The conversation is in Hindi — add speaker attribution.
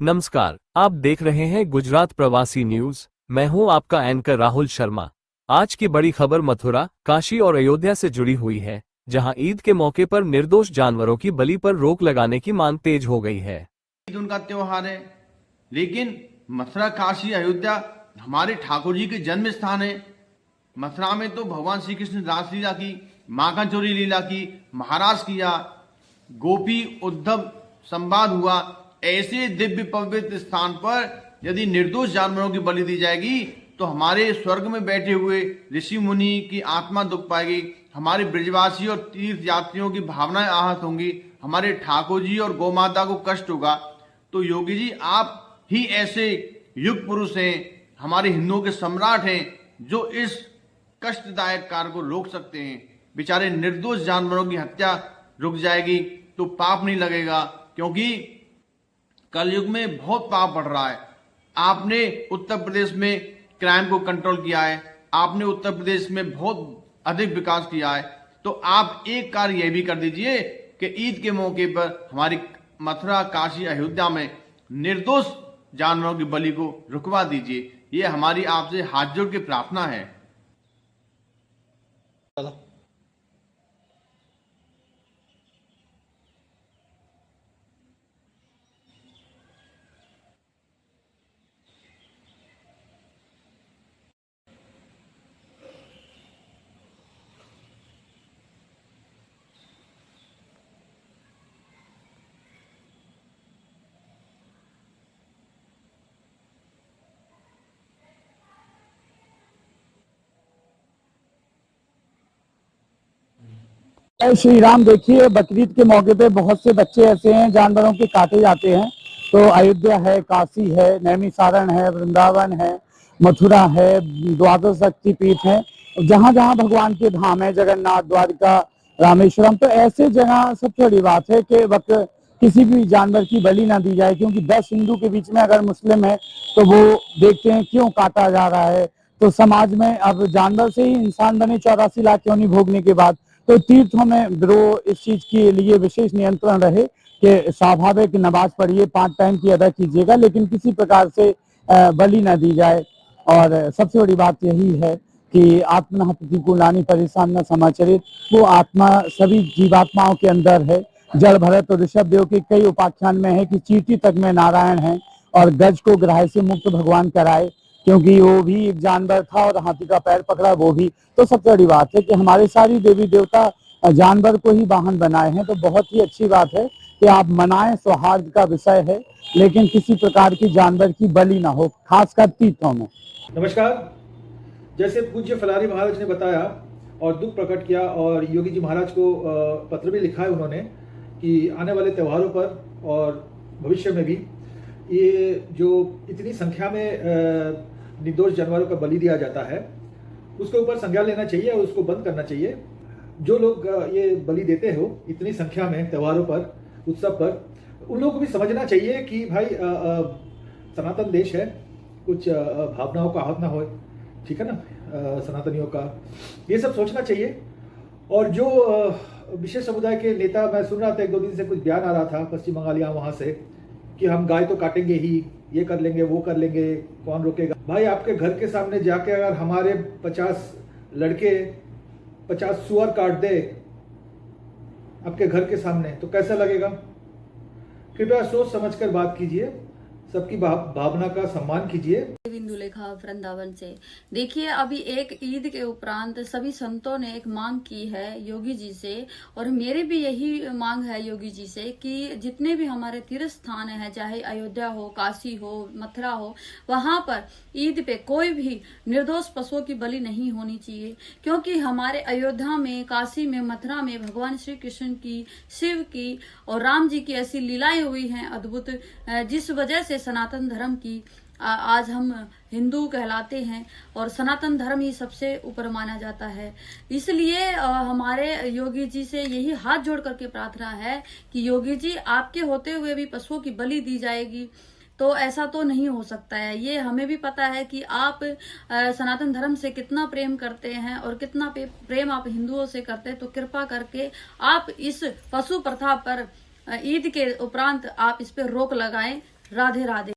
Speaker 1: नमस्कार, आप देख रहे हैं गुजरात प्रवासी न्यूज। मैं हूं आपका एंकर राहुल शर्मा। आज की बड़ी खबर मथुरा, काशी और अयोध्या से जुड़ी हुई है, जहां ईद के मौके पर निर्दोष जानवरों की बलि पर रोक लगाने की मांग तेज हो गई है।
Speaker 2: ईद उनका त्योहार है, लेकिन मथुरा, काशी, अयोध्या हमारे ठाकुर जी के जन्म स्थान है। मथुरा में तो भगवान श्री कृष्ण ने रासलीला की, माखन चोरी लीला की, महाराज किया, गोपी उद्धव संवाद हुआ। ऐसे दिव्य पवित्र स्थान पर यदि निर्दोष जानवरों की बलि दी जाएगी तो हमारे स्वर्ग में बैठे हुए ऋषि मुनि की आत्मा दुख पाएगी, हमारे ब्रजवासी और तीर्थ यात्रियों की भावनाएं आहत होंगी, हमारे ठाकुर जी और गौ माता को कष्ट होगा। तो योगी जी, आप ही ऐसे युग पुरुष हैं, हमारे हिंदुओं के सम्राट हैं, जो इस कष्टदायक कार्य को रोक सकते हैं। बेचारे निर्दोष जानवरों की हत्या रुक जाएगी तो पाप नहीं लगेगा, क्योंकि कलयुग में बहुत पाप बढ़ रहा है। आपने उत्तर प्रदेश में क्राइम को कंट्रोल किया है, आपने उत्तर प्रदेश में बहुत अधिक विकास किया है, तो आप एक कार्य यह भी कर दीजिए कि ईद के मौके पर हमारी मथुरा, काशी, अयोध्या में निर्दोष जानवरों की बलि को रुकवा दीजिए। ये हमारी आपसे हाथ जोड़ के प्रार्थना है।
Speaker 3: जय श्री राम। देखिए, बकरीद के मौके पे बहुत से बच्चे ऐसे हैं जानवरों के काटे जाते हैं। तो अयोध्या है, काशी है, नैमिसारण है, वृंदावन है, मथुरा है, द्वादश शक्ति पीठ है, जहां जहां भगवान के धाम है, जगन्नाथ, द्वारिका, रामेश्वरम। तो ऐसे जगह सबसे बड़ी बात है कि किसी भी जानवर की बलि ना दी जाए, क्योंकि 10 हिंदू के बीच में अगर मुस्लिम है तो वो देखते हैं क्यों काटा जा रहा है। तो समाज में अब जानवर से ही इंसान बने 84 लाख योनि भोगने के बाद। तो तीर्थों में विरोध इस चीज के लिए विशेष नियंत्रण रहे कि स्वाभाविक नमाज पढ़िए, 5 टाइम की अदा कीजिएगा, लेकिन किसी प्रकार से बलि न दी जाए। और सबसे बड़ी बात यही है कि आत्मा प्रतिकूलानि परिसाम न समाचरित, वो आत्मा सभी जीवात्माओं के अंदर है। जड़ भरत और ऋषभ देव के कई उपाख्यान में है कि चींटी तक में नारायण है, और गज को ग्राह्य से मुक्त भगवान कराए, क्योंकि वो भी एक जानवर था और हाथी का पैर पकड़ा वो भी। तो सबसे बड़ी बात है कि हमारे सारी देवी देवता जानवर को ही वाहन बनाए हैं। तो बहुत ही अच्छी बात है कि आप मनाएं, सौहार्द का विषय है, लेकिन किसी प्रकार की जानवर की बलि ना हो, खासकर तीर्थों में।
Speaker 4: नमस्कार। जैसे पूज्य फलारी महाराज ने बताया और दुख प्रकट किया, और योगी जी महाराज को पत्र भी लिखा है उन्होंने कि आने वाले त्योहारों पर और भविष्य में भी ये जो इतनी संख्या में निर्दोष जानवरों का बलि दिया जाता है, उसके ऊपर संज्ञान लेना चाहिए और उसको बंद करना चाहिए। जो लोग ये बलि देते हो इतनी संख्या में त्योहारों पर, उत्सव पर, उन लोगों को भी समझना चाहिए कि भाई सनातन देश है, कुछ भावनाओं का आहत ना हो, ठीक है ना, सनातनियों का, ये सब सोचना चाहिए। और जो विशेष समुदाय के नेता, मैं सुन रहा था 1-2 दिन से कुछ बयान आ रहा था पश्चिम बंगाल या वहाँ से, कि हम गाय तो काटेंगे ही, ये कर लेंगे, वो कर लेंगे, कौन रोकेगा। भाई, आपके घर के सामने जाके अगर हमारे 50 लड़के 50 सुअर काट दे आपके घर के सामने, तो कैसा लगेगा? कृपया सोच समझकर बात कीजिए, सबकी भावना का सम्मान कीजिए।
Speaker 5: बिंदुलेखा वृंदावन से। देखिए, अभी एक ईद के उपरांत सभी संतों ने एक मांग की है योगी जी से, और मेरी भी यही मांग है योगी जी से कि जितने भी हमारे तीर्थ स्थान हैं, चाहे अयोध्या हो, काशी हो, मथुरा हो, वहां पर ईद पे कोई भी निर्दोष पशुओं की बलि नहीं होनी चाहिए। क्योंकि हमारे अयोध्या में, काशी में, मथुरा में भगवान श्री कृष्ण की, शिव की और राम जी की ऐसी लीलाएं हुई हैं अद्भुत, जिस वजह से सनातन धर्म की आज हम हिंदू कहलाते हैं, और सनातन धर्म ही सबसे ऊपर माना जाता है। इसलिए हमारे योगी जी से यही हाथ जोड़ करके प्रार्थना है कि योगी जी, आपके होते हुए भी पशुओं की बलि दी जाएगी, तो ऐसा तो नहीं हो सकता है। ये हमें भी पता है कि आप सनातन धर्म से कितना प्रेम करते हैं और कितना प्रेम आप हिंदुओं से करते हैं। तो कृपा करके आप इस पशु प्रथा पर ईद के उपरांत आप इस पर रोक लगाएं, राधे राधे।